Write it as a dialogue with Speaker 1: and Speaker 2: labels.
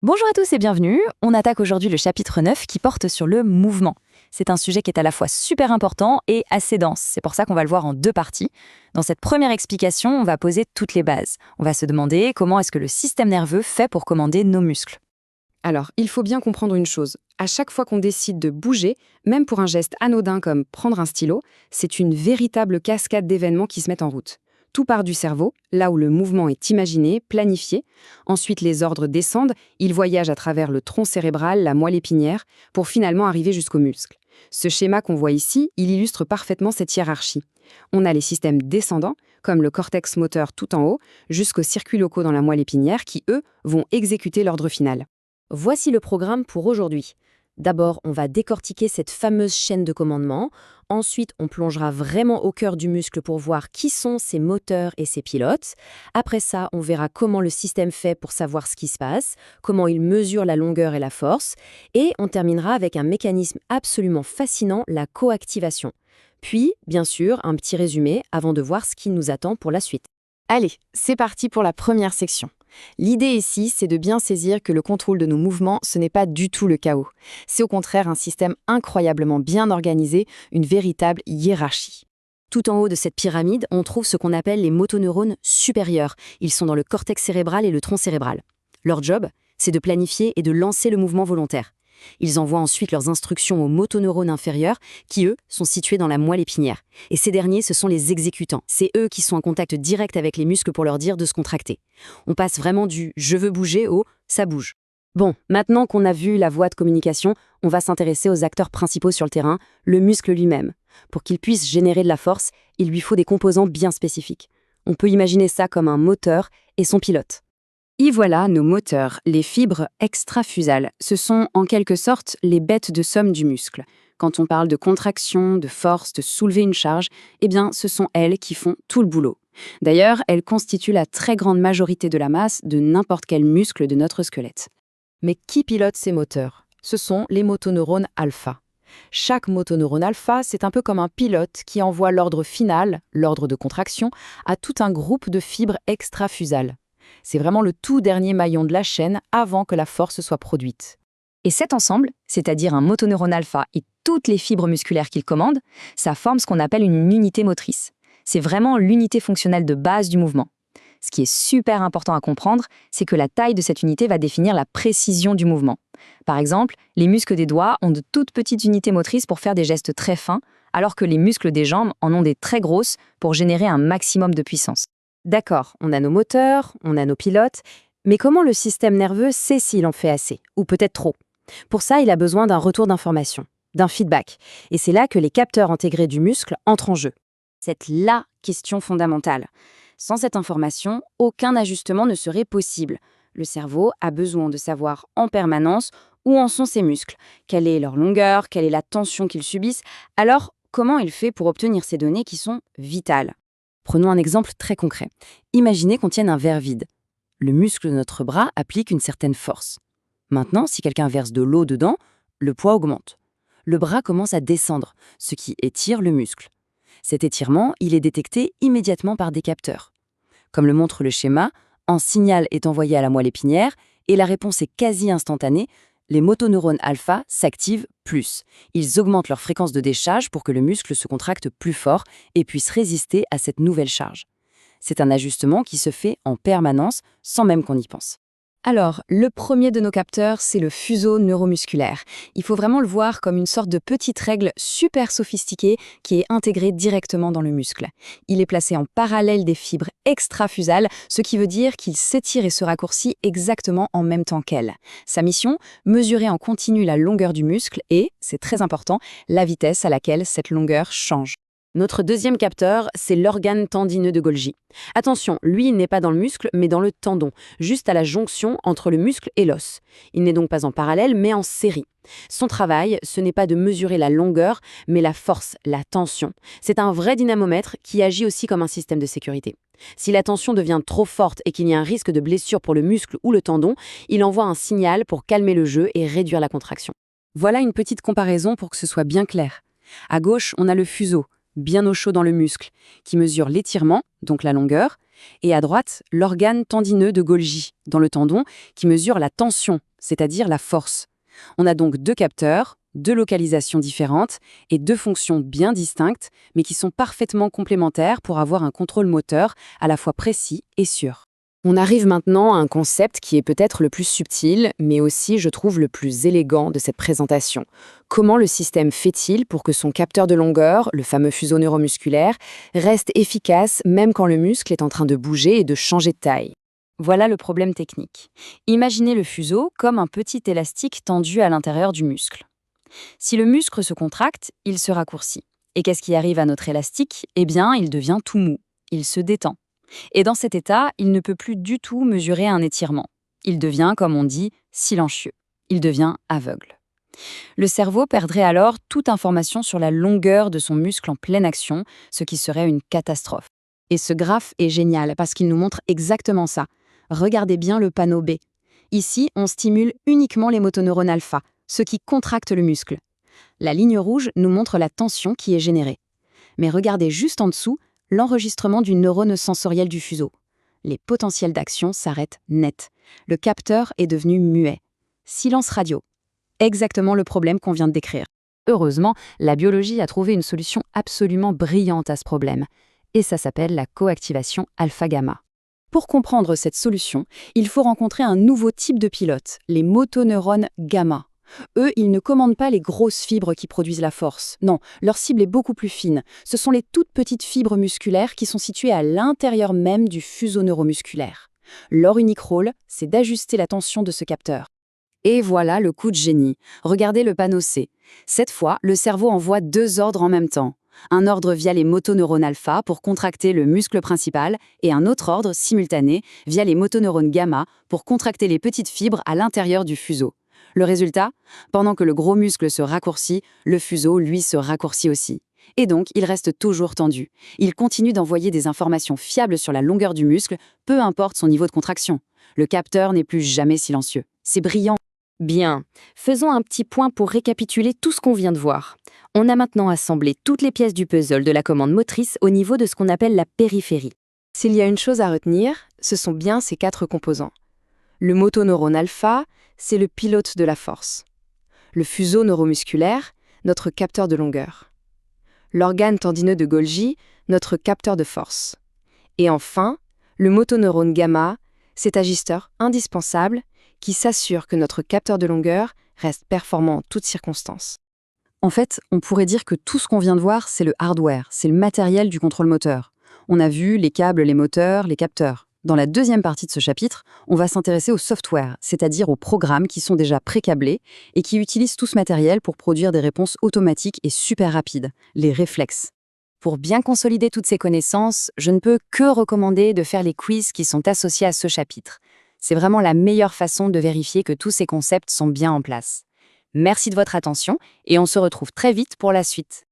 Speaker 1: Bonjour à tous et bienvenue. On attaque aujourd'hui le chapitre 9 qui porte sur le mouvement. C'est un sujet qui est à la fois super important et assez dense. C'est pour ça qu'on va le voir en deux parties. Dans cette première explication, on va poser toutes les bases. On va se demander comment est-ce que le système nerveux fait pour commander nos muscles.
Speaker 2: Alors, il faut bien comprendre une chose. À chaque fois qu'on décide de bouger, même pour un geste anodin comme prendre un stylo, c'est une véritable cascade d'événements qui se mettent en route. Tout part du cerveau, là où le mouvement est imaginé, planifié. Ensuite, les ordres descendent, ils voyagent à travers le tronc cérébral, la moelle épinière, pour finalement arriver jusqu'aux muscles. Ce schéma qu'on voit ici, il illustre parfaitement cette hiérarchie. On a les systèmes descendants, comme le cortex moteur tout en haut, jusqu'aux circuits locaux dans la moelle épinière qui, eux, vont exécuter l'ordre final.
Speaker 3: Voici le programme pour aujourd'hui. D'abord, on va décortiquer cette fameuse chaîne de commandement. Ensuite, on plongera vraiment au cœur du muscle pour voir qui sont ses moteurs et ses pilotes. Après ça, on verra comment le système fait pour savoir ce qui se passe, comment il mesure la longueur et la force. Et on terminera avec un mécanisme absolument fascinant, la coactivation. Puis, bien sûr, un petit résumé avant de voir ce qui nous attend pour la suite.
Speaker 1: Allez, c'est parti pour la première section. L'idée ici, c'est de bien saisir que le contrôle de nos mouvements, ce n'est pas du tout le chaos. C'est au contraire un système incroyablement bien organisé, une véritable hiérarchie.
Speaker 3: Tout en haut de cette pyramide, on trouve ce qu'on appelle les motoneurones supérieurs. Ils sont dans le cortex cérébral et le tronc cérébral. Leur job, c'est de planifier et de lancer le mouvement volontaire. Ils envoient ensuite leurs instructions aux motoneurones inférieurs, qui, eux, sont situés dans la moelle épinière. Et ces derniers, ce sont les exécutants. C'est eux qui sont en contact direct avec les muscles pour leur dire de se contracter. On passe vraiment du « je veux bouger » au « ça bouge ». Bon, maintenant qu'on a vu la voie de communication, on va s'intéresser aux acteurs principaux sur le terrain, le muscle lui-même. Pour qu'il puisse générer de la force, il lui faut des composants bien spécifiques. On peut imaginer ça comme un moteur et son pilote.
Speaker 2: Y voilà nos moteurs, les fibres extrafusales. Ce sont en quelque sorte les bêtes de somme du muscle. Quand on parle de contraction, de force, de soulever une charge, eh bien, ce sont elles qui font tout le boulot. D'ailleurs, elles constituent la très grande majorité de la masse de n'importe quel muscle de notre squelette.
Speaker 4: Mais qui pilote ces moteurs? Ce sont les motoneurones alpha. Chaque motoneurone alpha, c'est un peu comme un pilote qui envoie l'ordre final, l'ordre de contraction, à tout un groupe de fibres extrafusales. C'est vraiment le tout dernier maillon de la chaîne avant que la force soit produite.
Speaker 1: Et cet ensemble, c'est-à-dire un motoneurone alpha et toutes les fibres musculaires qu'il commande, ça forme ce qu'on appelle une unité motrice. C'est vraiment l'unité fonctionnelle de base du mouvement. Ce qui est super important à comprendre, c'est que la taille de cette unité va définir la précision du mouvement. Par exemple, les muscles des doigts ont de toutes petites unités motrices pour faire des gestes très fins, alors que les muscles des jambes en ont des très grosses pour générer un maximum de puissance.
Speaker 3: D'accord, on a nos moteurs, on a nos pilotes, mais comment le système nerveux sait s'il en fait assez, ou peut-être trop? Pour ça, il a besoin d'un retour d'information, d'un feedback. Et c'est là que les capteurs intégrés du muscle entrent en jeu. C'est la question fondamentale. Sans cette information, aucun ajustement ne serait possible. Le cerveau a besoin de savoir en permanence où en sont ses muscles, quelle est leur longueur, quelle est la tension qu'ils subissent. Alors, comment il fait pour obtenir ces données qui sont vitales? Prenons un exemple très concret. Imaginez qu'on tienne un verre vide. Le muscle de notre bras applique une certaine force. Maintenant, si quelqu'un verse de l'eau dedans, le poids augmente. Le bras commence à descendre, ce qui étire le muscle. Cet étirement, il est détecté immédiatement par des capteurs. Comme le montre le schéma, un signal est envoyé à la moelle épinière et la réponse est quasi instantanée. Les motoneurones alpha s'activent plus. Ils augmentent leur fréquence de décharge pour que le muscle se contracte plus fort et puisse résister à cette nouvelle charge. C'est un ajustement qui se fait en permanence sans même qu'on y pense.
Speaker 1: Alors, le premier de nos capteurs, c'est le fuseau neuromusculaire. Il faut vraiment le voir comme une sorte de petite règle super sophistiquée qui est intégrée directement dans le muscle. Il est placé en parallèle des fibres extrafusales, ce qui veut dire qu'il s'étire et se raccourcit exactement en même temps qu'elles. Sa mission, mesurer en continu la longueur du muscle et, c'est très important, la vitesse à laquelle cette longueur change.
Speaker 3: Notre deuxième capteur, c'est l'organe tendineux de Golgi. Attention, lui, il n'est pas dans le muscle, mais dans le tendon, juste à la jonction entre le muscle et l'os. Il n'est donc pas en parallèle, mais en série. Son travail, ce n'est pas de mesurer la longueur, mais la force, la tension. C'est un vrai dynamomètre qui agit aussi comme un système de sécurité. Si la tension devient trop forte et qu'il y a un risque de blessure pour le muscle ou le tendon, il envoie un signal pour calmer le jeu et réduire la contraction.
Speaker 2: Voilà une petite comparaison pour que ce soit bien clair. À gauche, on a le fuseau, bien au chaud dans le muscle, qui mesure l'étirement, donc la longueur, et à droite, l'organe tendineux de Golgi, dans le tendon, qui mesure la tension, c'est-à-dire la force. On a donc deux capteurs, deux localisations différentes et deux fonctions bien distinctes, mais qui sont parfaitement complémentaires pour avoir un contrôle moteur à la fois précis et sûr. On arrive maintenant à un concept qui est peut-être le plus subtil, mais aussi, je trouve, le plus élégant de cette présentation. Comment le système fait-il pour que son capteur de longueur, le fameux fuseau neuromusculaire, reste efficace même quand le muscle est en train de bouger et de changer de taille?
Speaker 1: Voilà le problème technique. Imaginez le fuseau comme un petit élastique tendu à l'intérieur du muscle. Si le muscle se contracte, il se raccourcit. Et qu'est-ce qui arrive à notre élastique? Eh bien, il devient tout mou. Il se détend. Et dans cet état, il ne peut plus du tout mesurer un étirement. Il devient, comme on dit, silencieux. Il devient aveugle. Le cerveau perdrait alors toute information sur la longueur de son muscle en pleine action, ce qui serait une catastrophe.
Speaker 2: Et ce graphe est génial parce qu'il nous montre exactement ça. Regardez bien le panneau B. Ici, on stimule uniquement les motoneurones alpha, ceux qui contractent le muscle. La ligne rouge nous montre la tension qui est générée. Mais regardez juste en dessous l'enregistrement du neurone sensoriel du fuseau. Les potentiels d'action s'arrêtent net. Le capteur est devenu muet. Silence radio. Exactement le problème qu'on vient de décrire. Heureusement, la biologie a trouvé une solution absolument brillante à ce problème. Et ça s'appelle la coactivation alpha-gamma. Pour comprendre cette solution, il faut rencontrer un nouveau type de pilote, les motoneurones gamma. Eux, ils ne commandent pas les grosses fibres qui produisent la force. Non, leur cible est beaucoup plus fine. Ce sont les toutes petites fibres musculaires qui sont situées à l'intérieur même du fuseau neuromusculaire. Leur unique rôle, c'est d'ajuster la tension de ce capteur. Et voilà le coup de génie. Regardez le panneau C. Cette fois, le cerveau envoie deux ordres en même temps. Un ordre via les motoneurones alpha pour contracter le muscle principal et un autre ordre simultané via les motoneurones gamma pour contracter les petites fibres à l'intérieur du fuseau. Le résultat? Pendant que le gros muscle se raccourcit, le fuseau, lui, se raccourcit aussi. Et donc, il reste toujours tendu. Il continue d'envoyer des informations fiables sur la longueur du muscle, peu importe son niveau de contraction. Le capteur n'est plus jamais silencieux. C'est brillant.
Speaker 3: Bien, faisons un petit point pour récapituler tout ce qu'on vient de voir. On a maintenant assemblé toutes les pièces du puzzle de la commande motrice au niveau de ce qu'on appelle la périphérie.
Speaker 2: S'il y a une chose à retenir, ce sont bien ces quatre composants. Le motoneurone alpha, c'est le pilote de la force. Le fuseau neuromusculaire, notre capteur de longueur. L'organe tendineux de Golgi, notre capteur de force. Et enfin, le motoneurone gamma, cet agisteur indispensable qui s'assure que notre capteur de longueur reste performant en toutes circonstances. En fait, on pourrait dire que tout ce qu'on vient de voir, c'est le hardware, c'est le matériel du contrôle moteur. On a vu les câbles, les moteurs, les capteurs. Dans la deuxième partie de ce chapitre, on va s'intéresser au software, c'est-à-dire aux programmes qui sont déjà pré-câblés et qui utilisent tout ce matériel pour produire des réponses automatiques et super rapides, les réflexes. Pour bien consolider toutes ces connaissances, je ne peux que recommander de faire les quiz qui sont associés à ce chapitre. C'est vraiment la meilleure façon de vérifier que tous ces concepts sont bien en place. Merci de votre attention et on se retrouve très vite pour la suite.